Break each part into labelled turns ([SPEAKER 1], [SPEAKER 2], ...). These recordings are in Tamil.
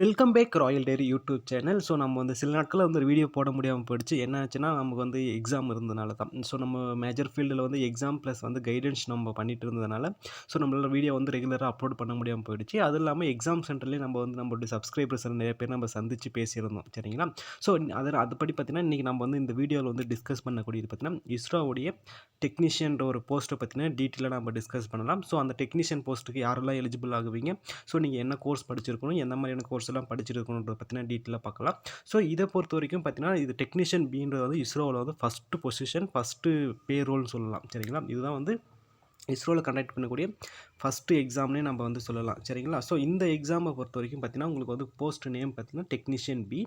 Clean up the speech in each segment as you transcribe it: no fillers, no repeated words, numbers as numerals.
[SPEAKER 1] Welcome back Royal Dairy YouTube channel. So நம்ம வந்து சில நாட்கள்ல வந்து ஒரு வீடியோ போட முடியாம போயிடுச்சு. என்ன ஆச்சுன்னா, நமக்கு வந்து எக்ஸாம் இருந்தனால தான். ஸோ நம்ம மேஜர் ஃபீல்டில வந்து எக்ஸாம் ப்ளஸ் வந்து கைடன்ஸ் நம்ம பண்ணிட்டு இருந்ததுனால, ஸோ நம்மளால வீடியோ வந்து ரெகுலரா அப்லோட் பண்ண முடியாம போயிடுச்சு. அதுவும் இல்லாம எக்ஸாம் சென்டர்லயே நம்ம வந்து நம்மளுடைய சப்ஸ்கிரைபர்ஸ் நிறைய பேர் நம்ம சந்திச்சு பேசியிருந்தோம். சரிங்களா? ஸோ அதுபடி பார்த்தீங்கன்னா, இன்னைக்கு நம்ம வந்து இந்த வீடியோல வந்து டிஸ்கஸ் பண்ணக்கூடியது பார்த்தீங்கன்னா, இஸ்ரோவுடைய டெக்னீஷியன்ற ஒரு போஸ்ட்ட பத்தின டீட்டெயிலா நம்ம டிஸ்கஸ் பண்ணலாம். ஸோ அந்த டெக்னீஷியன் போஸ்ட்டுக்கு யாரெல்லாம் எலிஜிபிள் ஆகுவீங்க? ஸோ நீங்கள் என்ன கோர்ஸ் படிச்சிருக்கணும், எந்த மாதிரியான கோர்ஸ் எல்லாம் படிச்சிருக்கணுன்றத பற்றின டீட்டெயிலாக பார்க்கலாம். ஸோ இதை பொறுத்த வரைக்கும் பார்த்தீங்கன்னா, இது டெக்னீஷியன் பின்றது வந்து இஸ்ரோவில் வந்து ஃபஸ்ட்டு பொசிஷன், ஃபஸ்ட்டு பே ரோல்னு சொல்லலாம். சரிங்களா? இதுதான் வந்து இஸ்ரோவில் கண்டக்ட் பண்ணக்கூடிய ஃபஸ்ட்டு எக்ஸாம்னே நம்ம வந்து சொல்லலாம். சரிங்களா? ஸோ இந்த எக்ஸாமை பொறுத்த வரைக்கும் பார்த்தீங்கன்னா, உங்களுக்கு வந்து போஸ்ட் நேம் பார்த்தீங்கன்னா டெக்னீஷியன் பி.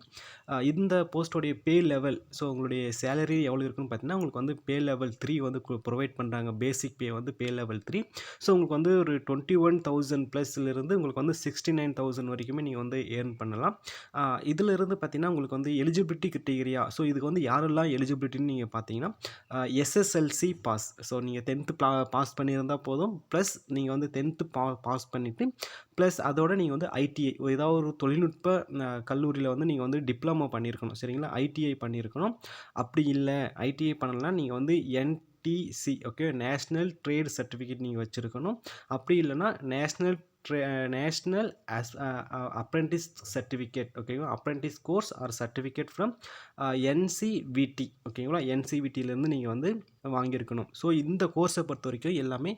[SPEAKER 1] இந்த போஸ்ட்டோடைய பே லெவல், ஸோ உங்களுடைய சேலரி எவ்வளோ இருக்குன்னு பார்த்தீங்கன்னா, உங்களுக்கு வந்து பே லெவல் 3 வந்து ப்ரொவைட் பண்ணுறாங்க. பேசிக் பே வந்து பே லெவல் 3. ஸோ உங்களுக்கு வந்து ஒரு 21,000 ப்ளஸ்லேருந்து உங்களுக்கு வந்து 69,000 வரைக்குமே நீங்கள் வந்து ஏர்ன் பண்ணலாம். இதிலிருந்து பார்த்தீங்கன்னா, உங்களுக்கு வந்து எலிஜிபிலிட்டி கிரைட்டீரியா, ஸோ இதுக்கு வந்து யாரெல்லாம் எலிஜிபிலிட்டின்னு நீங்கள் பார்த்தீங்கன்னா, எஸ்எஸ்எல்சி பாஸ், ஸோ நீங்கள் 10th பாஸ் பண்ணியிருந்தா போதும். ப்ளஸ் நீங்கள் வந்து 10th பாஸ் பண்ணிவிட்டு ப்ளஸ் அதோட நீங்கள் வந்து ஐடிஐ ஏதாவது ஒரு தொழில்நுட்ப கல்லூரியில் வந்து நீங்கள் வந்து டிப்ளமோ பண்ணியிருக்கணும். சரிங்களா? ஐடிஐ பண்ணியிருக்கணும். அப்படி இல்லை ஐடிஐ பண்ணலைன்னா நீங்கள் வந்து NTC, okay, national trade certificate நீங்கள் வச்சுருக்கணும். அப்படி இல்லைன்னா நேஷ்னல் அப்ரெண்டிஸ் சர்டிஃபிகேட், ஓகேங்களா, apprentice course or certificate from NCVT, ஓகேங்களா, என்சிவிடியிலேருந்து நீங்கள் வந்து வாங்கியிருக்கணும். ஸோ இந்த கோர்ஸை பொறுத்த வரைக்கும் எல்லாமே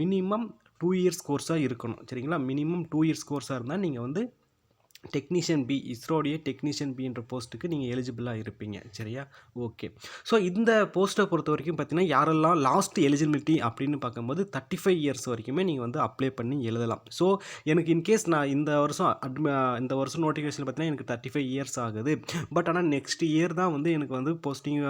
[SPEAKER 1] மினிமம் 2 இயர்ஸ் கோர்ஸாக இருக்கணும். சரிங்களா? மினிமம் 2 இயர்ஸ் கோர்ஸாக இருந்தால் நீங்கள் வந்து டெக்னீஷியன் பி, இஸ்ரோடைய டெக்னீஷியன் பின்ற போஸ்ட்டுக்கு நீங்கள் எலிஜிபிளாக இருப்பீங்க. சரியா? ஓகே. ஸோ இந்த போஸ்ட்டை பொறுத்த வரைக்கும் பார்த்தீங்கன்னா, யாரெல்லாம் லாஸ்ட் எலிஜிபிலிட்டி அப்படின்னு பார்க்கும்போது 35 இயர்ஸ் வரைக்குமே நீங்கள் வந்து அப்ளை பண்ணி எழுதலாம். ஸோ எனக்கு இன்கேஸ் நான் இந்த வருஷம் நோட்டிஃபிகேஷன் பார்த்தீங்கன்னா எனக்கு 35 இயர்ஸ் ஆகுது. பட் ஆனால் நெக்ஸ்ட் இயர் தான் வந்து எனக்கு வந்து போஸ்டிங்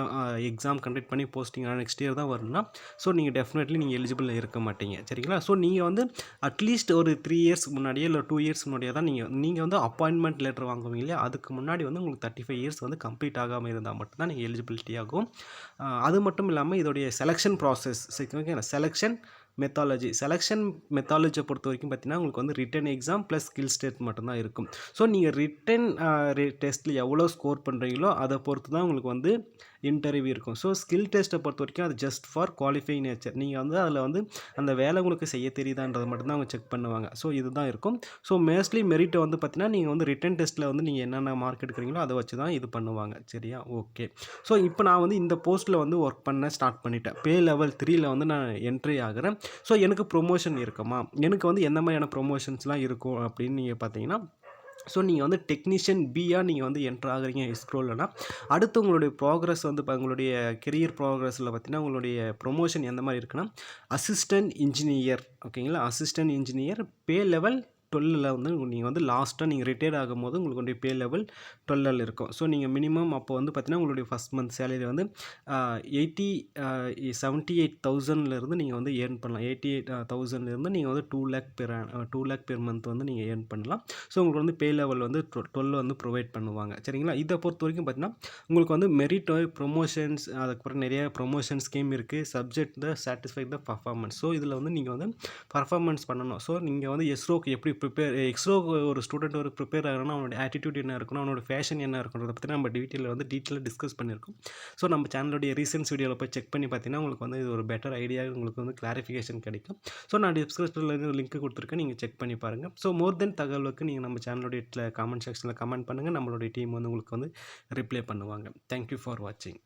[SPEAKER 1] எக்ஸாம் கண்டக்ட் பண்ணி போஸ்டிங் நெக்ஸ்ட் இயர் தான் வரும்னா, ஸோ நீங்கள் டெஃபினெட்லி நீங்கள் எலிஜிபிள் இருக்க மாட்டீங்க. சரிங்களா? ஸோ நீங்கள் வந்து அட்லீஸ்ட் ஒரு 3 இயர்ஸ்க்கு முன்னாடியே இல்லை 2 இயர்ஸ் முன்னாடியே தான் நீங்கள் வந்து அப்பாயின்மெண்ட் லெட்டர் வாங்குவீங்க இல்லையா? அதுக்கு முன்னாடி வந்து உங்களுக்கு 35 இயர்ஸ் வந்து கம்ப்ளீட் ஆகாமல் இருந்தால் மட்டும்தான் நீங்கள் எலிஜிபிலிட்டி ஆகும். அது மட்டும் இல்லாமல் இதோடைய செலெக்ஷன் ப்ராசஸ், செலெக்ஷன் மெத்தாலஜியை பொறுத்த வரைக்கும் பார்த்தீங்கன்னா, உங்களுக்கு வந்து written exam plus skills test மட்டும்தான் இருக்கும். ஸோ நீங்கள் ரிட்டன் டெஸ்ட்டில் எவ்வளோ ஸ்கோர் பண்ணுறீங்களோ அதை பொறுத்து தான் உங்களுக்கு வந்து இன்டர்வியூ இருக்கும். ஸோ ஸ்கில் டெஸ்ட்டை பொறுத்த வரைக்கும் அது ஜஸ்ட் ஃபார் குவாலிஃபைங் நேச்சர். நீங்கள் வந்து அதில் வந்து அந்த வேலை உங்களுக்கு செய்ய தெரியுதான்றது மட்டும்தான் அவங்க செக் பண்ணுவாங்க. ஸோ இதுதான் இருக்கும். ஸோ மோஸ்ட்லி மெரிட்டை வந்து பார்த்தீங்கன்னா, நீங்கள் வந்து ரிட்டன் டெஸ்ட்டில் வந்து நீங்கள் என்னென்ன மார்க் எடுக்கிறீங்களோ அதை வச்சு தான் இது பண்ணுவாங்க. சரியா? ஓகே. ஸோ இப்போ நான் வந்து இந்த போஸ்ட்டில் வந்து ஒர்க் பண்ண ஸ்டார்ட் பண்ணிட்டேன். பே லெவல் 3ல் வந்து நான் என்ட்ரி ஆகிறேன். ஸோ எனக்கு ப்ரொமோஷன் இருக்குமா? எனக்கு வந்து எந்த மாதிரியான ப்ரொமோஷன்ஸ்லாம் இருக்கும் அப்படின்னு நீங்கள் பார்த்தீங்கன்னா, ஸோ நீங்கள் வந்து டெக்னீஷியன் பியாக நீங்கள் வந்து என்ட்ரு ஆகுறீங்க இஸ்ரோலனா, அடுத்து உங்களுடைய ப்ராக்ரஸ் வந்து உங்களுடைய கெரியர் ப்ராக்ரஸில் பார்த்தீங்கன்னா, உங்களுடைய ப்ரொமோஷன் எந்த மாதிரி இருக்குன்னா, அசிஸ்டன்ட் இன்ஜினியர், ஓகேங்களா, அசிஸ்டன்ட் இன்ஜினியர் பே லெவல் 12ல் வந்து நீங்கள் வந்து லாஸ்ட்டாக நீங்கள் ரிட்டையர்ட் ஆகும்போது உங்களுக்கு பே லெவல் 12ல் இருக்கும். ஸோ நீங்கள் மினிமம் அப்போ வந்து பார்த்தீங்கன்னா, உங்களுடைய ஃபஸ்ட் மந்த் சேலரி வந்து 78,000லேருந்து நீங்கள் வந்து ஏர்ன் பண்ணலாம். 88,000லேருந்து நீங்கள் வந்து 2 lakh பெர் மந்த் வந்து நீங்கள் ஏர்ன் பண்ணலாம். ஸோ உங்களுக்கு வந்து பே லெவல் வந்து 12 வந்து ப்ரொவைட் பண்ணுவாங்க. சரிங்களா? இதை பொறுத்த வரைக்கும் பார்த்தீங்கன்னா, உங்களுக்கு வந்து மெரிட் ப்ரொமோஷன்ஸ், அதுக்கப்புறம் நிறைய ப்ரொமோஷன் ஸ்கீம் இருக்குது. Subject satisfy the performance. So இதில் வந்து நீங்கள் வந்து பர்ஃபார்மன்ஸ் பண்ணணும். ஸோ நீங்கள் வந்து இஸ்ரோக்கு எப்படி இஸ்ரோக்கு ஒரு ஸ்டூடெண்ட் ஒரு ப்ரிப்பேர் ஆகணும்னா அவனோட ஆட்டிடியூட் என்ன இருக்கணும், அவனோட ஃபேஷன் என்ன இருக்குன்றத பற்றி நம்ம டீட்டெயிலாக டிஸ்கஸ் பண்ணியிருக்கோம். ஸோ நம்ம சேனலுடைய ரீசன்ஸ் வீடியோவில் போய் செக் பண்ணி பார்த்தீங்கன்னா, உங்களுக்கு வந்து இது ஒரு பெட்டர் ஐடியா, உங்களுக்கு வந்து கிளாரிஃபிகேஷன் கிடைக்கும். ஸோ நான் டிஸ்கிரிப்ஷனில் லிங்க் கொடுத்துருக்கேன், நீங்கள் செக் பண்ணி பாருங்கள். ஸோ மோர் தென் தகவலுக்கு நீங்கள் நம்ம சேனலுடைய கமெண்ட் செக்ஷனில் கமெண்ட் பண்ணுங்கள். நம்மளுடைய டீம் வந்து உங்களுக்கு வந்து ரிப்ளை பண்ணுவாங்க. தேங்க்யூ ஃபார் வாட்சிங்.